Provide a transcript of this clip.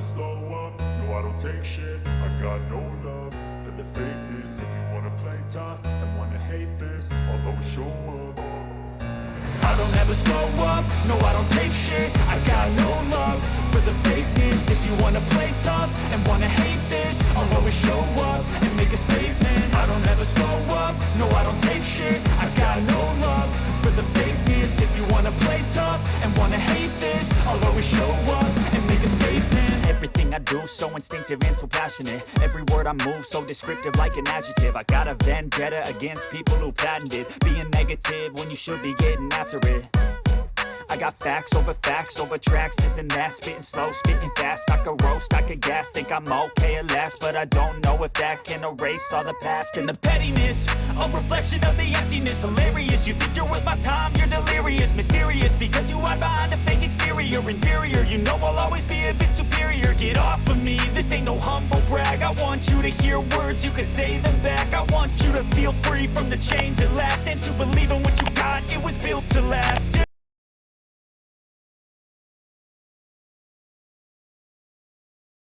slow up, no I don't take shit. I got no love for the fakeness. If you wanna play tough and wanna hate this, I'll always show up. I don't ever slow up, no I don't take shit. I got no love for the fakeness. If you wanna play tough and wanna hate this, I'll always show up and make a statement. I don't ever slow up, no I don't take shit. I got no love for the fakeness. If you wanna play tough and wanna hate this, I'll always show up and make a statement. Everything I do so instinctive and so passionate. Every word I move so descriptive like an adjective. I got a vendetta against people who patented being negative when you should be getting after it. I got facts over tracks, this and that. Spitting slow, spitting fast. I could roast, I could gas. Think I'm okay at last, but I don't know if that can erase all the past. And the pettiness, a reflection of the emptiness. Hilarious, you think you're worth my time, you're delirious. Mysterious, because you hide behind a fake exterior. Inferior, you know I'll always be a bit superior. Get off of me, this ain't no humble brag. I want you to hear words, you can say them back. I want you to feel free from the chains at last, and to believe in what you got, it was built to last.